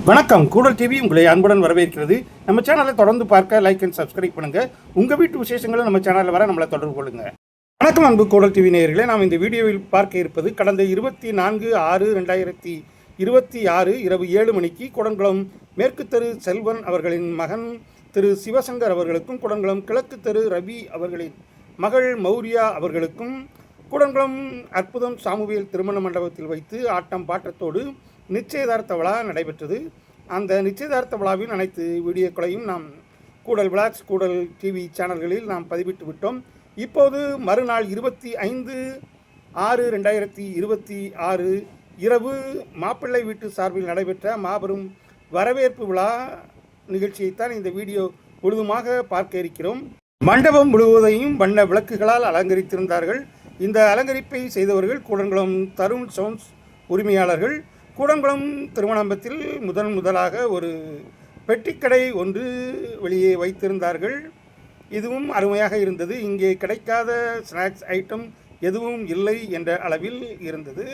வணக்கம். கூடல் டிவி உங்களை அன்புடன் வரவேற்கிறது. நம்ம சேனலை தொடர்ந்து பார்க்க லைக் அண்ட் சப்ஸ்கிரைப் பண்ணுங்க. உங்க வீட்டு விசேஷங்களும் நம்ம சேனலில் வர நம்மளை தொடர்பு கொள்ளுங்க. வணக்கம் அன்பு கூடல் டிவி நேயர்களே, நாம் இந்த வீடியோவில் பார்க்க இருப்பது கடந்த 24/6/2026 இரவு 7 மணிக்கு கூடங்குளம் மேற்கு தெரு செல்வன் அவர்களின் மகன் திரு சிவசங்கர் அவர்களுக்கும், கூடங்குளம் கிழக்கு தெரு ரவி அவர்களின் மகள் மௌரியா அவர்களுக்கும் கூடங்குளம் அற்புதம் சாமுவேல் திருமண மண்டபத்தில் வைத்து ஆட்டம் பாட்டத்தோடு நிச்சயதார்த்த விழா நடைபெற்றது. அந்த நிச்சயதார்த்த விழாவின் அனைத்து வீடியோக்களையும் நாம் கூடல் விளாக்ஸ், கூடல் டிவி சேனல்களில் நாம் பதிவிட்டு விட்டோம். இப்போது மறுநாள் 25/6/2026 இரவு மாப்பிள்ளை வீட்டு சார்பில் நடைபெற்ற மாபெரும் வரவேற்பு விழா நிகழ்ச்சியைத்தான் இந்த வீடியோ முழுதுமாக பார்க்க இருக்கிறோம். மண்டபம் முழுவதையும் வண்ண விளக்குகளால் அலங்கரித்திருந்தார்கள். இந்த அலங்கரிப்பை செய்தவர்கள் கூடங்குளம் தருண் சவுண்ட்ஸ் உரிமையாளர்கள். கூடங்குளம் திருமணத்தில் முதலாக ஒரு பெட்டிக்கடை ஒன்று வெளியே வைத்திருந்தார்கள். இதுவும் அருமையாக இருந்தது. இங்கே கிடைக்காத ஸ்நாக்ஸ் ஐட்டம் எதுவும் இல்லை என்ற அளவில் இருந்தது.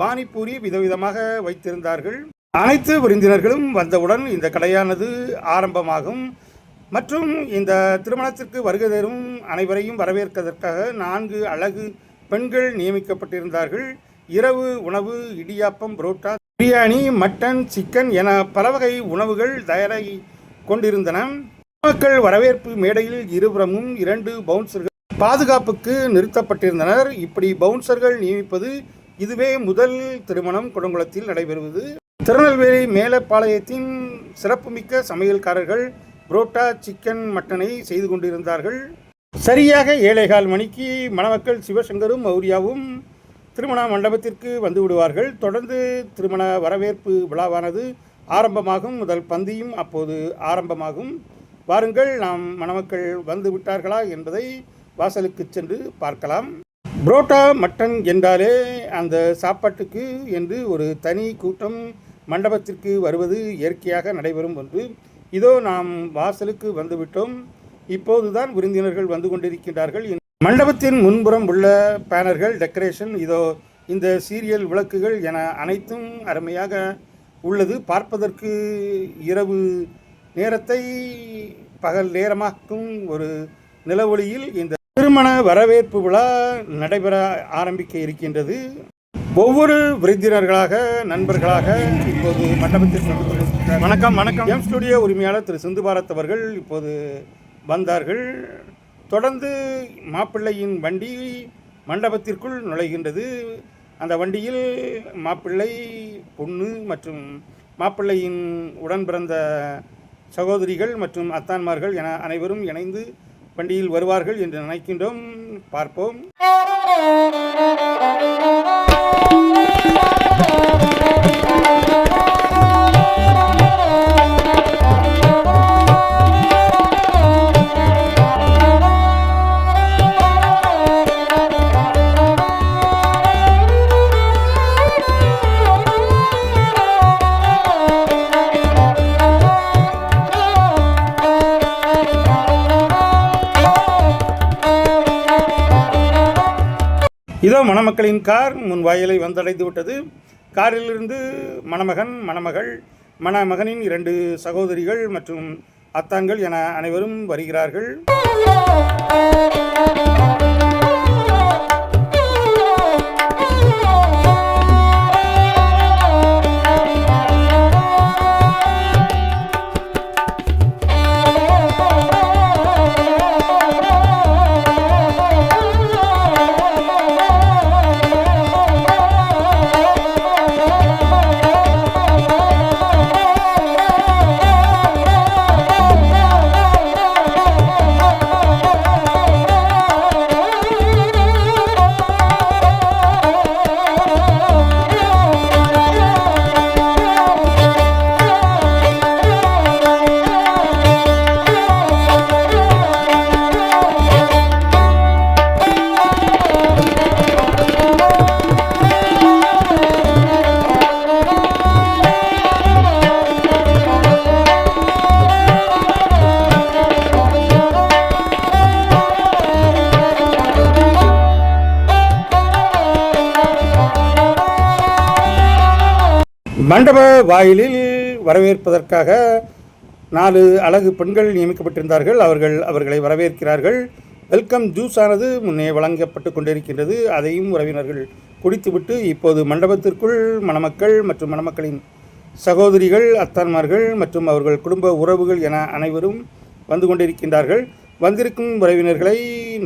பானிபூரி விதவிதமாக வைத்திருந்தார்கள். அனைத்து விருந்தினர்களும் வந்தவுடன் இந்த கடையானது ஆரம்பமாகும். மற்றும் இந்த திருமணத்திற்கு வருகை தரும் அனைவரையும் வரவேற்கதற்காக 4 அழகு பெண்கள் நியமிக்கப்பட்டிருந்தார்கள். இரவு உணவு இடியாப்பம், புரோட்டா, பிரியாணி, மட்டன், சிக்கன் என பல வகை உணவுகள் தயாராகி கொண்டிருந்தன. மக்கள் வரவேற்பு மேடையில் இருபுறமும் 2 பவுன்சர்கள் பாதுகாப்புக்கு நிறுத்தப்பட்டிருந்தனர். இப்படி பவுன்சர்கள் நியமிப்பது இதுவே முதல் திருமணம் கூடங்குளத்தில் நடைபெறுவது. திருநெல்வேலி மேலப்பாளையத்தின் சிறப்புமிக்க சமையல்காரர்கள் புரோட்டா, சிக்கன், மட்டனை செய்து கொண்டிருந்தார்கள். சரியாக 7:15 மணிக்கு மணமக்கள் சிவசங்கரும் மௌரியாவும் திருமண மண்டபத்திற்கு வந்து விடுவார்கள். தொடர்ந்து திருமண வரவேற்பு விழாவானது ஆரம்பமாகும். முதல் பந்தியும் அப்போது ஆரம்பமாகும். வாருங்கள், நாம் மணமக்கள் வந்து விட்டார்களா என்பதை வாசலுக்கு சென்று பார்க்கலாம். புரோட்டா, மட்டன் என்றாலே அந்த சாப்பாட்டுக்கு என்று ஒரு தனி கூட்டம் மண்டபத்திற்கு வருவது இயற்கையாக நடைபெறும் ஒன்று. இதோ நாம் வாசலுக்கு வந்துவிட்டோம். இப்போதுதான் விருந்தினர்கள் வந்து கொண்டிருக்கின்றார்கள். மண்டபத்தின் முன்புறம் உள்ள பேனர்கள், டெக்கரேஷன், இதோ இந்த சீரியல் விளக்குகள் என அனைத்தும் அருமையாக உள்ளது. பார்ப்பதற்கு இரவு நேரத்தை பகல் நேரமாக்கும் ஒரு நிலவொளியில் இந்த திருமண வரவேற்பு விழா நடைபெற ஆரம்பிக்க இருக்கின்றது. ஒவ்வொரு விருந்தினர்களாக, நண்பர்களாக இப்போது மண்டபத்தில் வணக்கம் எம் ஸ்டுடியோ உரிமையாளர் திரு சிந்து பாரத் அவர்கள் இப்போது வந்தார்கள். தொடர்ந்து மாப்பிள்ளையின் வண்டி மண்டபத்திற்குள் நுழைகின்றது. அந்த வண்டியில் மாப்பிள்ளை, பொண்ணு மற்றும் மாப்பிள்ளையின் உடன் பிறந்த சகோதரிகள் மற்றும் அத்தான்மார்கள் என அனைவரும் இணைந்து வண்டியில் வருவார்கள் என்று நினைக்கின்றோம். பார்ப்போம். இதோ மணமக்களின் கார் முன் வாயிலை வந்தடைந்து விட்டது. காரிலிருந்து மணமகன், மணமகள், மணமகனின் 2 சகோதரிகள் மற்றும் அத்தான்கள் என அனைவரும் வருகிறார்கள். மண்டப வாயிலில் வரவேற்பதற்காக 4 அழகு பெண்கள் நியமிக்கப்பட்டிருந்தார்கள். அவர்களை வரவேற்கிறார்கள். வெல்கம் ஜூஸ் ஆனது முன்னே வழங்கப்பட்டு கொண்டிருக்கின்றது. அதையும் உறவினர்கள் குடித்துவிட்டு இப்போது மண்டபத்திற்குள் மணமக்கள் மற்றும் மணமக்களின் சகோதரிகள், அத்தான்மார்கள் மற்றும் அவர்கள் குடும்ப உறவுகள் என அனைவரும் வந்து கொண்டிருக்கின்றார்கள். வந்திருக்கும் உறவினர்களை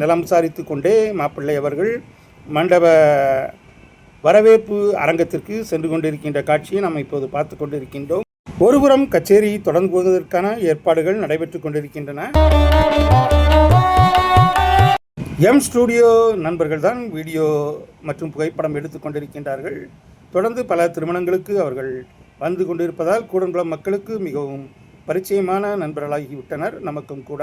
நலம் விசாரித்து கொண்டே மாப்பிள்ளை அவர்கள் மண்டப வரவேற்பு அரங்கத்திற்கு சென்று கொண்டிருக்கின்ற காட்சியை நாம் இப்போது பார்த்து கொண்டிருக்கின்றோம். ஒருபுறம் கச்சேரி தொடங்குவதற்கான ஏற்பாடுகள் நடைபெற்று கொண்டிருக்கின்றன. எம் ஸ்டூடியோ நண்பர்கள் தான் வீடியோ மற்றும் புகைப்படம் எடுத்து கொண்டிருக்கின்றார்கள். தொடர்ந்து பல திருமணங்களுக்கு அவர்கள் வந்து கொண்டிருப்பதால் கூடங்குளம் மக்களுக்கு மிகவும் பரிச்சயமான நண்பர்களாகிவிட்டனர். நமக்கும் கூட.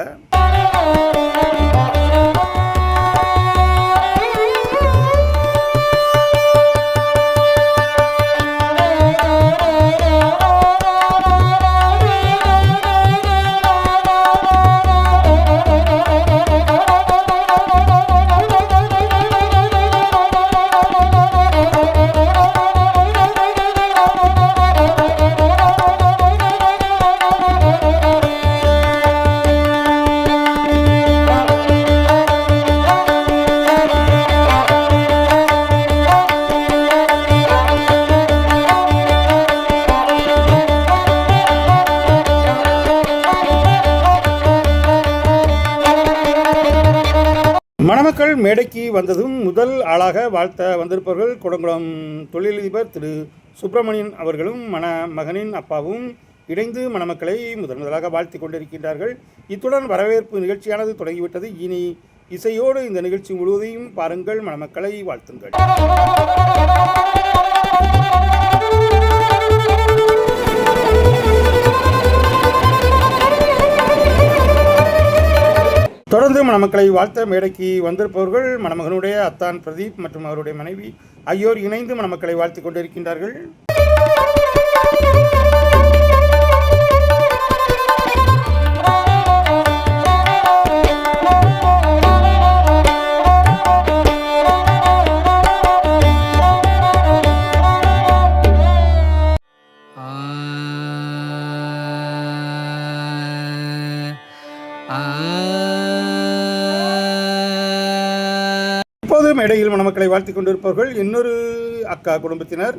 மணமக்கள் மேடைக்கு வந்ததும் முதல் ஆளாக வாழ்த்த வந்திருப்பவர்கள் கூடங்குளம் தொழிலதிபர் திரு சுப்பிரமணியன் அவர்களும் மணமகனின் அப்பாவும் இணைந்து மணமக்களை முதலாக வாழ்த்தி கொண்டிருக்கின்றார்கள். இத்துடன் வரவேற்பு நிகழ்ச்சியானது தொடங்கிவிட்டது. இனி இசையோடு இந்த நிகழ்ச்சி முழுவதையும் பாருங்கள். மணமக்களை வாழ்த்துங்கள். தொடர்ந்து மணமக்களை வாழ்த்த மேடைக்கு வந்திருப்பவர்கள் மணமகனுடைய அத்தான் பிரதீப் மற்றும் அவருடைய மனைவி ஆகியோர் இணைந்து மணமக்களை வாழ்த்தி கொண்டிருக்கின்றார்கள். இப்போது மேடையில் மணமக்களை வாழ்த்திக் கொண்டிருப்பவர்கள் இன்னொரு அக்கா குடும்பத்தினர்.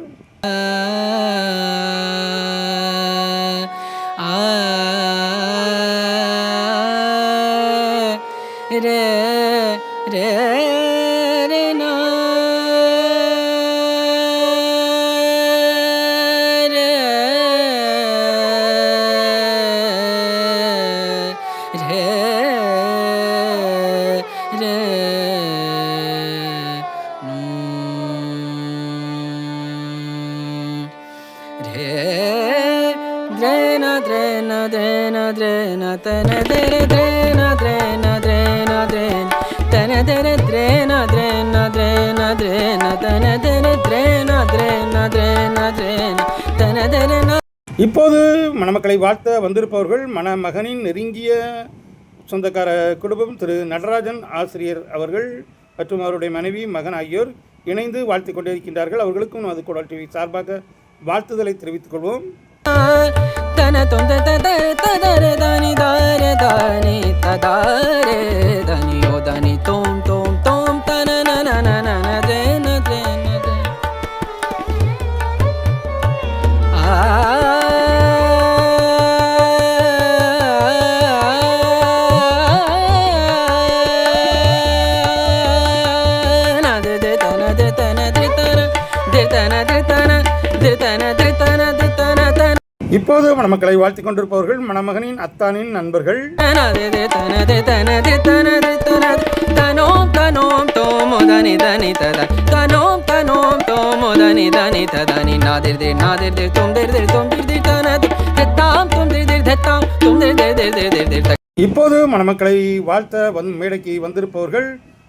இப்போது மணமக்களை வாழ்த்த வந்திருப்பவர்கள் மணமகனின் நெருங்கிய சொந்தக்கார குடும்பம் திரு நடராஜன் ஆசிரியர் அவர்கள் மற்றும் அவருடைய மனைவி மகன் ஆகியோர் இணைந்து வாழ்த்திக் கொண்டிருக்கின்றார்கள். அவர்களுக்கும் அது குடல் டிவி சார்பாக வாழ்த்துதலை தெரிவித்துக் கொள்வோம். இப்போது மணமக்களை வாழ்த்திக் கொண்டிருப்பவர்கள் மணமகனின் அத்தானின் நண்பர்கள். இப்போது மணமக்களை வாழ்த்த மேடைக்கு வந்திருப்பவர்கள்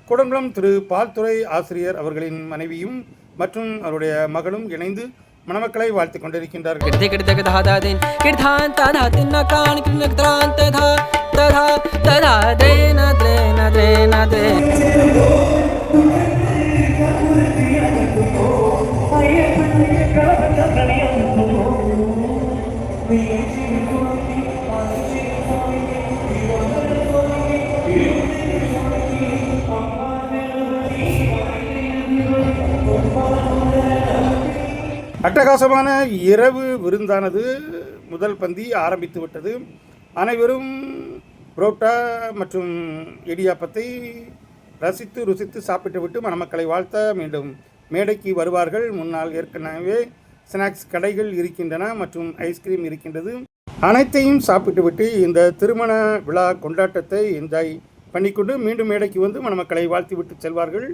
கூடங்குளம் திரு பால்துறை ஆசிரியர் அவர்களின் மனைவியும் மற்றும் அவருடைய மகளும் இணைந்து மணமக்களை வாழ்த்திக் கொண்டிருக்கின்றார்கள். அட்டகாசமான இரவு விருந்தானது முதல் பந்தி ஆரம்பித்து விட்டது. அனைவரும் புரோட்டா மற்றும் இடியாப்பத்தை ரசித்து ருசித்து சாப்பிட்டுவிட்டு மணமக்களை வாழ்த்த மீண்டும் மேடைக்கு வருவார்கள். முன்னால் ஏற்கனவே ஸ்நாக்ஸ் கடைகள் இருக்கின்றன மற்றும் ஐஸ்கிரீம் இருக்கின்றது. அனைத்தையும் சாப்பிட்டுவிட்டு இந்த திருமண விழா கொண்டாட்டத்தை என்ஜாய் பண்ணிக்கொண்டு மீண்டும் மேடைக்கு வந்து மணமக்களை வாழ்த்திவிட்டு செல்வார்கள்.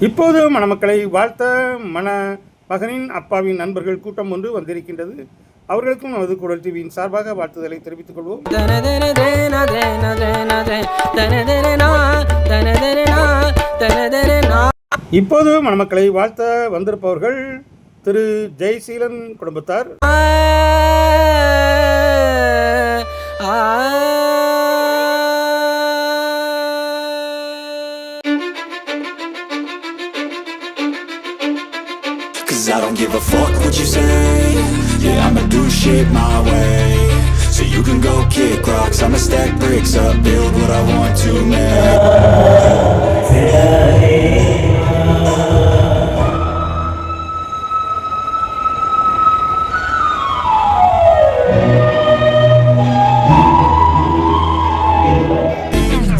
இப்போது மணமக்களை வாழ்த்த மணமகனின் அப்பாவின் நண்பர்கள் கூட்டம் ஒன்று வந்திருக்கின்றது. அவர்களுக்கும் நமது குரல் டிவியின் சார்பாக வாழ்த்துதலை தெரிவித்துக் கொள்வோம். இப்போது மணமக்களை வாழ்த்த வந்திருப்பவர்கள் திரு ஜெய்சீலன் குடும்பத்தார். I don't give a fuck what you say. Yeah, I'ma do shit my way. So you can go kick rocks, I'ma stack bricks up, build what I want to make.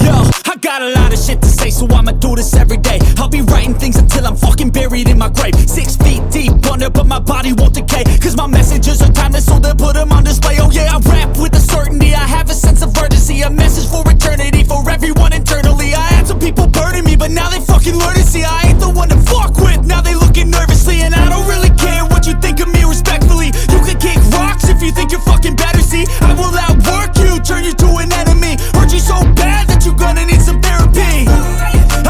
Yo, I got a lot of shit to say, so I'ma do this every day. I'll be writing things until I'm fucking buried in my grave. 6 feet deep under, but my body won't decay. Cause my messages are timeless, so they'll put them on display. Oh yeah, I rap with a certainty, I have a sense of urgency. A message for eternity, for everyone internally. I had some people burning me, but now they fucking learn to see I ain't the one to fuck with, now they looking nervously. And I don't really care what you think of me respectfully. You can kick rocks if you think you're fucking better, see I will outwork you, turn you to an enemy. Hurt you so bad that you're gonna need some therapy.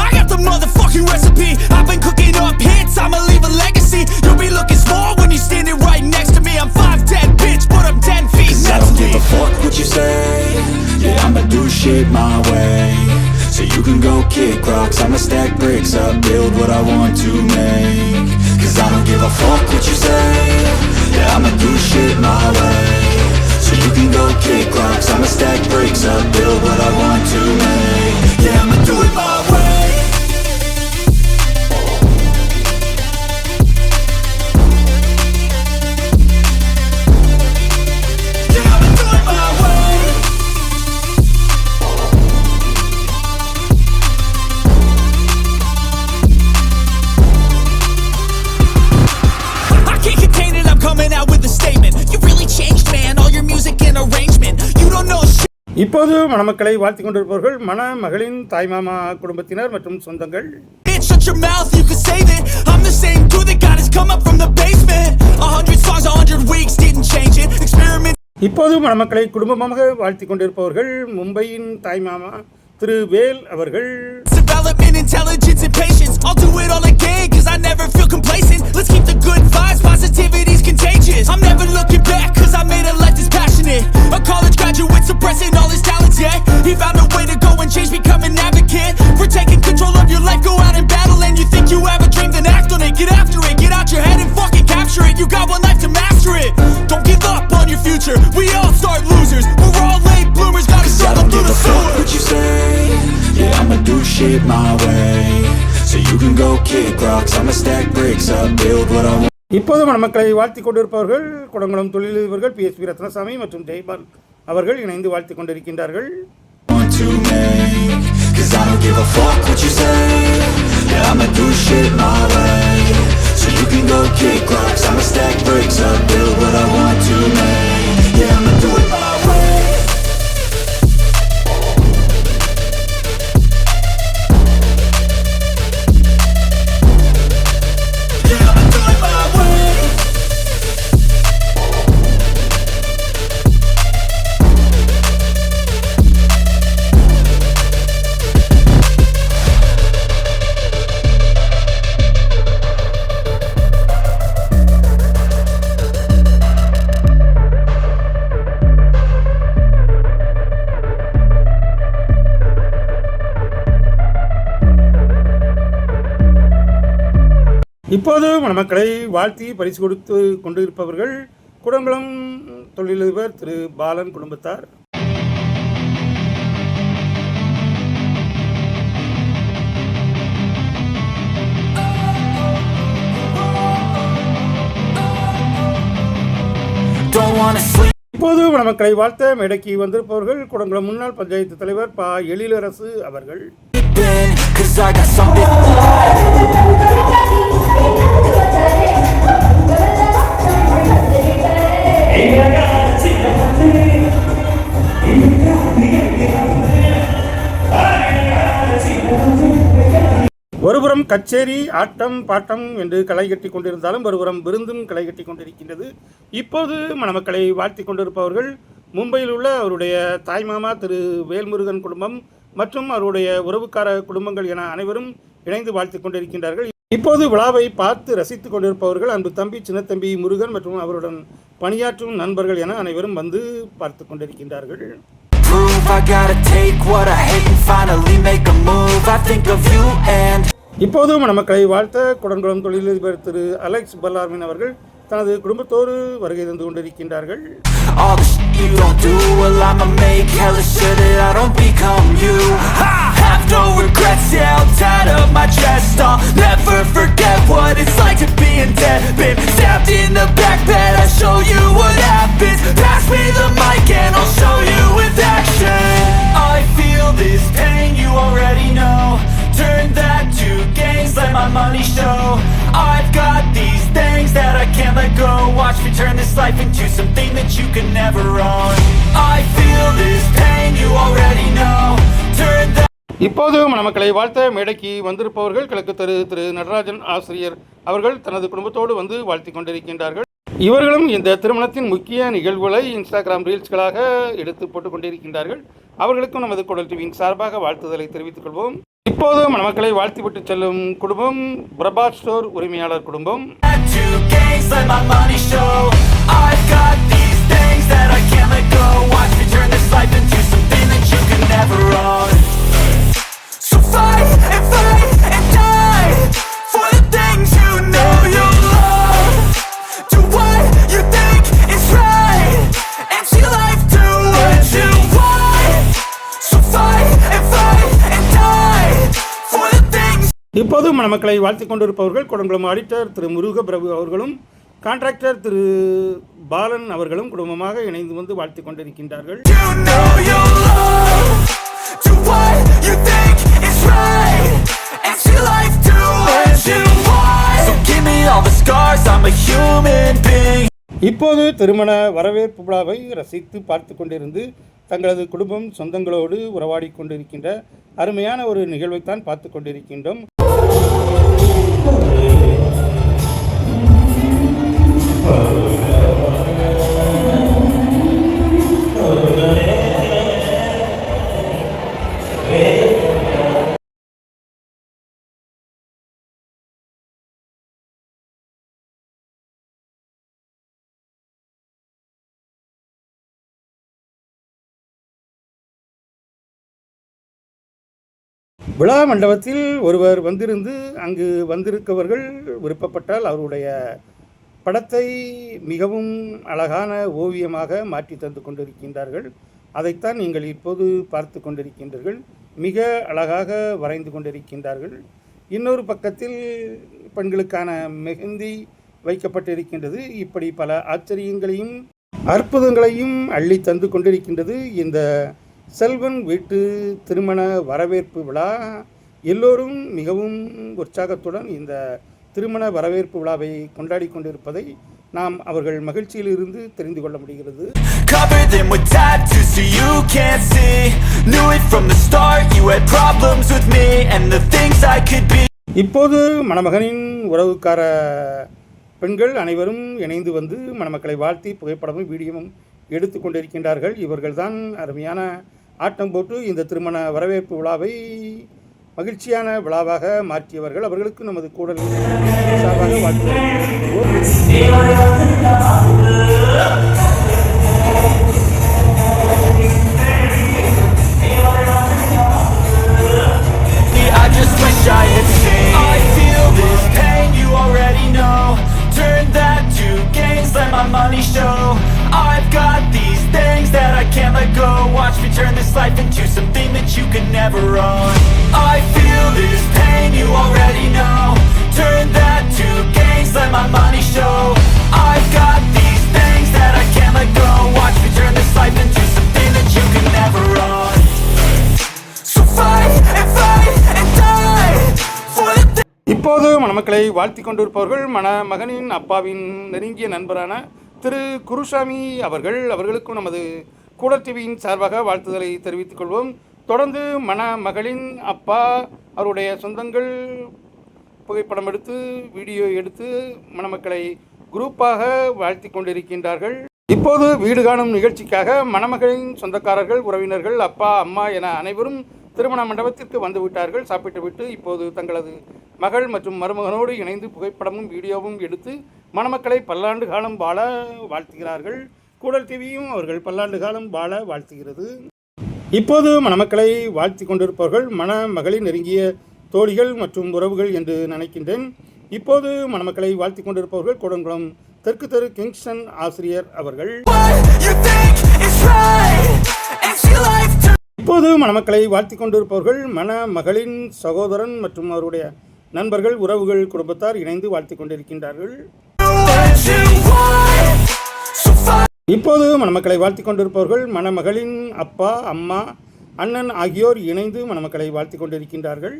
I got the motherfucking recipe, I've been cooking up hits, I'ma leave a legacy. You'll be looking small when you're standing right next to me. I'm 5'10", bitch, but I'm 10 feet next to me. I don't give a fuck what you say. Yeah, I'ma do shit my way. So you can go kick rocks, I'ma stack bricks up, build what I want to make. Cause I don't give a fuck what you say. Yeah, I'ma do shit my way. So you can go kick rocks, I'ma stack bricks up, build what I want to make. Yeah, I'ma do it my way. இப்போது மணமக்களை வாழ்த்திக் கொண்டிருப்பவர்கள் மணமகளின் தாய்மாமா குடும்பத்தினர் மற்றும் சொந்தங்கள். Shut your mouth, you can save it. I'm the same dude that got his come up from the basement. 100 songs, 100 weeks, didn't change it. Experiment. இப்போது மணமக்களை குடும்பமாக வாழ்த்திக் கொண்டிருப்பவர்கள் மும்பையின் தாய்மாமா திரு வேல் அவர்கள். Development, intelligence and patience. I'll do it all again cause I never feel complacent. Let's keep the good vibes, positivity's contagious. I'm never looking back cause I made a life that's passionate. A college graduate suppressing all his talents, yeah. He found a way to go and change, become an advocate. For taking control of your life, go out and battle. And you think you have a dream, then act on it. Get after it, get out your head and fucking capture it. You got one life to master it. Don't give up on your future, we all start losers. We're all late bloomers, gotta struggle through the sewer. What you say? Yeah, I'ma do shit my way. So you can go kick rocks, I'ma stack bricks up, build what I want. இப்போது மணமக்களை வாழ்த்திக் கொண்டிருப்பவர்கள் குடங்குளம் தொழிலதிபர்கள் PSP Ratnasamy மற்றும் ஜெய்பால் அவர்கள் இணைந்து வாழ்த்திக் கொண்டிருக்கின்றார்கள். Cause I don't give a fuck what you say. Yeah, I'ma do shit my way. So you can go kick rocks, I'ma stack bricks up, build what I want to make. Yeah, I'ma do it my way. இப்போது மணமக்களை வாழ்த்தி பரிசு கொடுத்து கொண்டிருப்பவர்கள் குடங்குளம் தொழிலதிபர் திரு பாலன் குடும்பத்தார். இப்போது மணமக்களை வாழ்த்த மேடைக்கு வந்திருப்பவர்கள் குடங்குளம் முன்னாள் பஞ்சாயத்து தலைவர் பா எழிலரசு அவர்கள். ஒருபுறம் கச்சேரி ஆட்டம் பாட்டம் என்று களை கட்டி கொண்டிருந்தாலும் ஒருபுறம் விருந்தும் களை கட்டி கொண்டிருக்கின்றது. இப்போது மணமக்களை வாழ்த்தி கொண்டிருப்பவர்கள் மும்பையில் உள்ள அவருடைய தாய்மாமா திரு வேல்முருகன் குடும்பம் மற்றும் அவருடைய உறவுக்கார குடும்பங்கள் என அனைவரும் இணைந்து வாழ்த்தி கொண்டிருக்கின்றார்கள். இப்போது விழாவை பார்த்து ரசித்துக் கொண்டிருப்பவர்கள் அன்பு தம்பி சின்னத்தம்பி முருகன் மற்றும் அவருடன் பணியாற்றும் நண்பர்கள் என அனைவரும் வந்து பார்த்து கொண்டிருக்கின்றார்கள். இப்போது மணமக்களை வாழ்த்த குடங்குளம் தொழிலதிபர் திரு அலெக்ஸ் பல்லார்மின் அவர்கள் தனது குடும்பத்தோடு வருகை தந்து கொண்டிருக்கின்றார்கள். No regrets, yeah, I'll tie up my chest. I'll never forget what it's like to be in debt. Been stabbed in the back bed, I'll show you what happens. Pass me the mic and I'll show you with action. I feel this pain, you already know. Turn that to gains, let my money show. I've got these things that I can't let go. Watch me turn this life into something that you can never own. I feel this pain, you already know. Turn that. இப்போது மணமக்களை வாழ்த்த மேடைக்கு வந்திருப்பவர்கள் கிழக்கு தெரு திரு நடராஜன் ஆசிரியர் அவர்கள் தனது குடும்பத்தோடு வந்து வாழ்த்தி கொண்டிருக்கின்றார்கள். இவர்களும் இந்த திருமணத்தின் முக்கிய நிகழ்வுகளை இன்ஸ்டாகிராம் ரீல்ஸ்களாக எடுத்து போட்டுக் கொண்டிருக்கின்றார்கள். அவர்களுக்கும் நமது குடல் டிவியின் சார்பாக வாழ்த்துதலை தெரிவித்துக் கொள்வோம். இப்போது மணமக்களை வாழ்த்திவிட்டு செல்லும் குடும்பம் பிரபாத் ஸ்டோர் உரிமையாளர் குடும்பம். Fight and die for the things you know you love. Do what you think is right and see life do what you want. So fight and die for the things. இப்போது மணமக்களை வாழ்த்திக் கொண்டிருப்பவர்கள் Kudankulam auditor திரு முருக பிரபு அவர்களும் contractor திரு பாலன் அவர்களும் குடும்பமாக இணைந்து வந்து வாழ்த்திக் கொண்டிருக்கின்றார்கள். You know you love. Do what you think is right and see life do what you want. So give me all the scars, I'm a human being. இப்போது திருமண வரவேற்பு விழாவை ரசித்து பார்த்து கொண்டிருந்து தங்களது குடும்பம் சொந்தங்களோடு உறவாடி கொண்டிருக்கின்ற அருமையான ஒரு நிகழ்வைத்தான் பார்த்து கொண்டிருக்கின்றோம். விழா மண்டபத்தில் ஒருவர் வந்திருந்து அங்கு வந்திருக்கவர்கள் விருப்பப்பட்டால் அவருடைய படத்தை மிகவும் அழகான ஓவியமாக மாற்றி தந்து கொண்டிருக்கின்றார்கள். அதைத்தான் நீங்கள் இப்போது பார்த்து கொண்டிருக்கின்றீர்கள். மிக அழகாக வரைந்து கொண்டிருக்கின்றார்கள். இன்னொரு பக்கத்தில் பெண்களுக்கான மெஹந்தி வைக்கப்பட்டிருக்கின்றது. இப்படி பல ஆச்சரியங்களையும் அற்புதங்களையும் அள்ளி தந்து கொண்டிருக்கின்றது இந்த செல்வன் வீட்டு திருமண வரவேற்பு விழா. எல்லோரும் மிகவும் உற்சாகத்துடன் இந்த திருமண வரவேற்பு விழாவை கொண்டாடி கொண்டிருப்பதை நாம் அவர்கள் மகிழ்ச்சியிலிருந்து தெரிந்து கொள்ள முடிகிறது. இப்போது மணமகனின் உறவுக்கார பெண்கள் அனைவரும் இணைந்து வந்து மணமக்களை வாழ்த்தி புகைப்படமும் வீடியோவும் எடுத்து கொண்டிருக்கின்றார்கள். இவர்கள்தான் அருமையான ஆட்டம் போட்டு இந்த திருமண வரவேற்பு விழாவை மகிழ்ச்சியான விழாவாக மாற்றியவர்கள். அவர்களுக்கு நமது கூடல் சார்பாக I just wish I had seen. I feel this pain, you already know. could never own. I feel this pain, you already know. Turn that to gains, let my money show. I've got these things that I can't let go. Watch me turn this life into something that you could never own. So fight and die for the things. இப்போது மணமக்களை வாழ்த்தி கொண்டிருப்பவர்கள் மகனின் அப்பாவின் நெருங்கிய நண்பரான திரு குருசாமி அவர்களுக்கும் நமது கூடல் டிவியின் சார்பாக வாழ்த்துதலை தெரிவித்துக் கொள்வோம். தொடர்ந்து மகளின் அப்பா அவருடைய சொந்தங்கள் புகைப்படம் எடுத்து வீடியோ எடுத்து மணமக்களை குரூப்பாக வாழ்த்தி கொண்டிருக்கின்றார்கள். இப்போது வீடு காணும் நிகழ்ச்சிக்காக மணமகளின் சொந்தக்காரர்கள், உறவினர்கள், அப்பா, அம்மா என அனைவரும் திருமண மண்டபத்திற்கு வந்துவிட்டார்கள். சாப்பிட்டுவிட்டு இப்போது தங்களது மகள் மற்றும் மருமகனோடு இணைந்து புகைப்படமும் வீடியோவும் எடுத்து மணமக்களை பல்லாண்டு காலம் வாழ வாழ்த்துகிறார்கள். கூடல் டிவியும் அவர்கள் பல்லாண்டு காலம் வாழ வாழ்த்துகிறது. இப்போது மணமக்களை வாழ்த்தி கொண்டிருப்பவர்கள் மகளின் நெருங்கிய தோழிகள் மற்றும் உறவுகள் என்று நினைக்கின்றேன். இப்போது மணமக்களை வாழ்த்தி கொண்டிருப்பவர்கள் கூடங்குளம் தெற்கு தெரு கிங்ஸ்டன் ஆசிரியர் அவர்கள். இப்போது மணமக்களை வாழ்த்தி கொண்டிருப்பவர்கள் மகளின் சகோதரன் மற்றும் அவருடைய நண்பர்கள், உறவுகள், குடும்பத்தார் இணைந்து வாழ்த்தி கொண்டிருக்கின்றார்கள். இப்போது மணமக்களை வாழ்த்தி கொண்டிருப்பவர்கள் மணமகளின் அப்பா, அம்மா, அண்ணன் ஆகியோர் இணைந்து மணமக்களை வாழ்த்தி கொண்டிருக்கின்றார்கள்.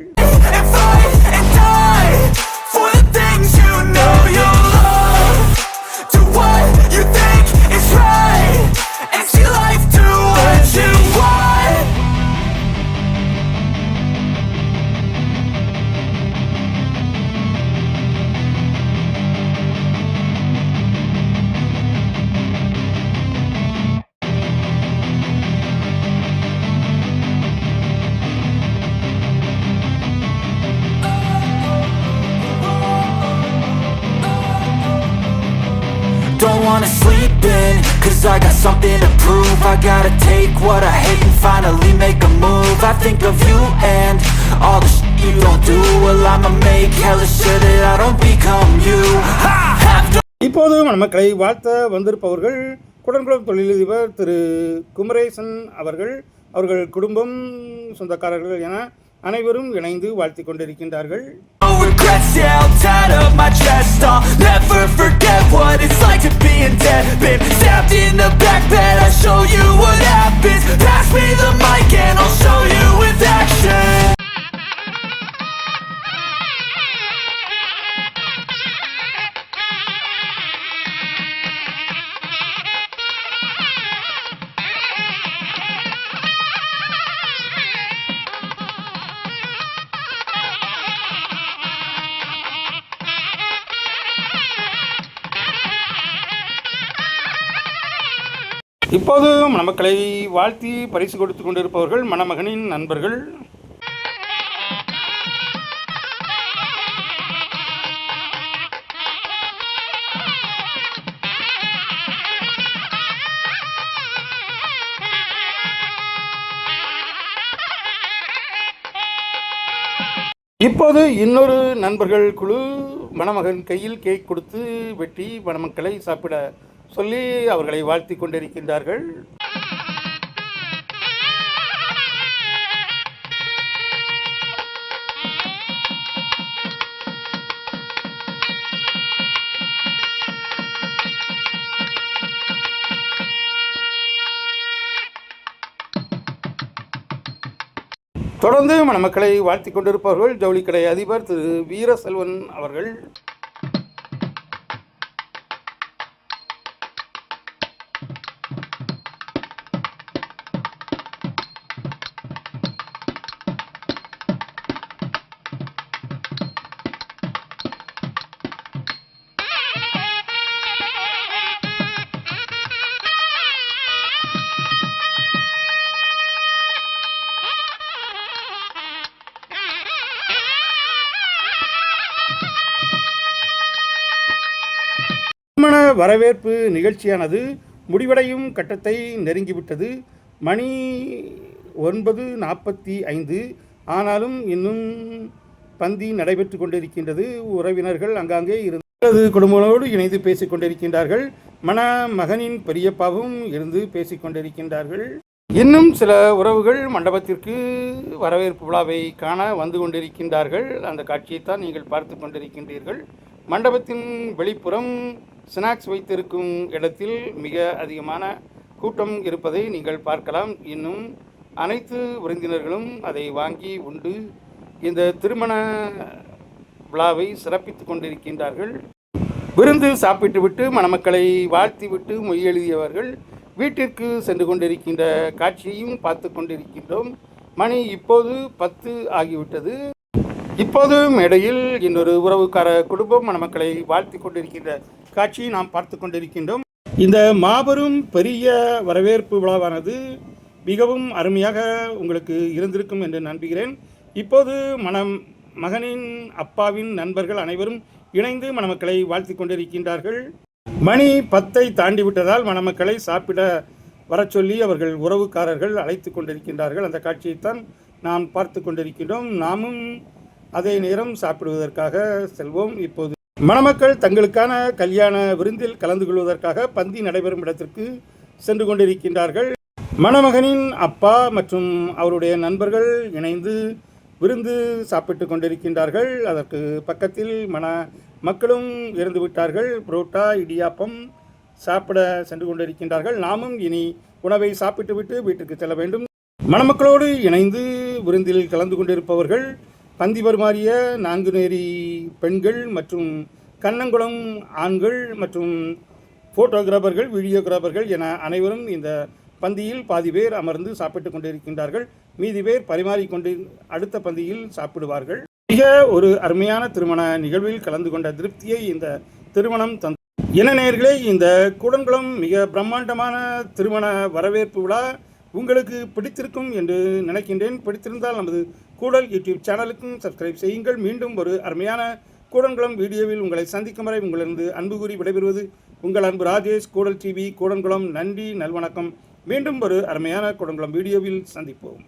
Don't wanna sleep in, cause I got something to prove. I gotta take what I hate and finally make a move. I think of you and all the shit you don't do. Well, I'ma make hella sure that I don't become you. இப்போது மணமக்களை வாழ்த்த வந்திருப்பவர்கள் குடங்குளம் தொழிலதிபர் திரு குமரேசன் அவர்கள் குடும்பம், சொந்தக்காரர்கள் என அனைவரும் இணைந்து வாழ்த்தி கொண்டிருக்கின்றார்கள். Regrets, yeah, I'll tie up my chest. I'll never forget what it's like to be in debt. Been stabbed in the back bed, I'll show you what happens. Pass me the mic and I'll show you with action. இப்போது மணமக்களை வாழ்த்தி பரிசு கொடுத்து கொண்டிருப்பவர்கள் மணமகனின் நண்பர்கள். இப்போது இன்னொரு நண்பர்கள் குழு மணமகன் கையில் கேக் கொடுத்து வெட்டி மணமக்களை சாப்பிட சொல்லி அவர்களை வாழ்த்தி கொண்டிருக்கின்றார்கள். தொடர்ந்து மணமக்களை வாழ்த்தி கொண்டிருப்பவர்கள் ஜவுளிக்கடை அதிபர் திரு வீரசெல்வன் அவர்கள். திருமண வரவேற்பு நிகழ்ச்சியானது முடிவடையும் கட்டத்தை நெருங்கிவிட்டது. மணி 9:45. ஆனாலும் இன்னும் பந்தி நடைபெற்று கொண்டிருக்கின்றது. உறவினர்கள் அங்காங்கே இருந்து குடும்பங்களோடு இணைந்து பேசிக் கொண்டிருக்கின்றார்கள். மகனின் பெரியப்பாவும் இருந்து பேசிக் கொண்டிருக்கின்றார்கள். இன்னும் சில உறவுகள் மண்டபத்திற்கு வரவேற்பு விழாவை காண வந்து கொண்டிருக்கின்றார்கள். அந்த காட்சியைத்தான் நீங்கள் பார்த்து கொண்டிருக்கின்றீர்கள். மண்டபத்தின் வெளிப்புறம் ஸ்நாக்ஸ் வைத்திருக்கும் இடத்தில் மிக அதிகமான கூட்டம் இருப்பதை நீங்கள் பார்க்கலாம். இன்னும் அனைத்து விருந்தினர்களும் அதை வாங்கி உண்டு இந்த திருமண விழாவை சிறப்பித்து கொண்டிருக்கின்றார்கள். விருந்து சாப்பிட்டுவிட்டு மணமக்களை வாழ்த்திவிட்டு மொய் எழுதியவர்கள் வீட்டிற்கு சென்று கொண்டிருக்கின்ற காட்சியையும் பார்த்து கொண்டிருக்கின்றோம். மணி இப்போது 10 ஆகிவிட்டது. இப்போது மேடையில் இன்னொரு உறவுக்கார குடும்பம் மணமக்களை வாழ்த்தி கொண்டிருக்கின்ற காட்சியை நாம் பார்த்து கொண்டிருக்கின்றோம். இந்த மாபெரும் பெரிய வரவேற்பு விழாவானது மிகவும் அருமையாக உங்களுக்கு இருந்திருக்கும் என்று நம்புகிறேன். இப்போது மகனின் அப்பாவின் நண்பர்கள் அனைவரும் இணைந்து மணமக்களை வாழ்த்தி கொண்டிருக்கின்றார்கள். மணி 10 தாண்டிவிட்டதால் மணமக்களை சாப்பிட வரச் சொல்லி அவர்கள் உறவுக்காரர்கள் அழைத்து கொண்டிருக்கின்றார்கள். அந்த காட்சியைத்தான் நாம் பார்த்து கொண்டிருக்கின்றோம். நாமும் அதே நேரம் சாப்பிடுவதற்காக செல்வோம். இப்போது மணமக்கள் தங்களுக்கான கல்யாண விருந்தில் கலந்து கொள்வதற்காக பந்தி நடைபெறும் இடத்திற்கு சென்று கொண்டிருக்கின்றார்கள். மணமகனின் அப்பா மற்றும் அவருடைய நண்பர்கள் இணைந்து விருந்து சாப்பிட்டு கொண்டிருக்கின்றார்கள். அதற்கு பக்கத்தில் மக்களும் இருந்து விட்டார்கள். புரோட்டா இடியாப்பம் சாப்பிட சென்று கொண்டிருக்கின்றார்கள். நாமும் இனி உணவை சாப்பிட்டுவிட்டு வீட்டுக்கு செல்ல வேண்டும். மணமக்களோடு இணைந்து விருந்தில் கலந்து கொண்டிருப்பவர்கள் பந்தி பரிமாறிய 4 நேரி பெண்கள் மற்றும் கண்ணங்குளம் ஆண்கள் மற்றும் ஃபோட்டோகிராஃபர்கள் வீடியோகிராஃபர்கள் என அனைவரும் இந்த பந்தியில் பாதி பேர் அமர்ந்து சாப்பிட்டு கொண்டிருக்கின்றார்கள். மீதி பேர் பரிமாறிக்கொண்டு அடுத்த பந்தியில் சாப்பிடுவார்கள். மிக ஒரு அருமையான திருமண நிகழ்வில் கலந்து கொண்ட திருப்தியை இந்த திருமணம் தந்தது. நேயர்களே, இந்த கூடன்குளம் மிக பிரம்மாண்டமான திருமண வரவேற்பு விழா உங்களுக்கு பிடித்திருக்கும் என்று நினைக்கின்றேன். பிடித்திருந்தால் நமது கூடல் யூடியூப் சேனலுக்கும் சப்ஸ்கிரைப் செய்யுங்கள். மீண்டும் ஒரு அருமையான கூடன்குளம் வீடியோவில் உங்களை சந்திக்கும் வரை உங்களிருந்து அன்பு கூறி விடைபெறுவது உங்கள் அன்பு ராஜேஷ். கூடல் டிவி கூடன்குளம். நன்றி, நல்வணக்கம். மீண்டும் ஒரு அருமையான கூடன்குளம் வீடியோவில் சந்திப்போம்.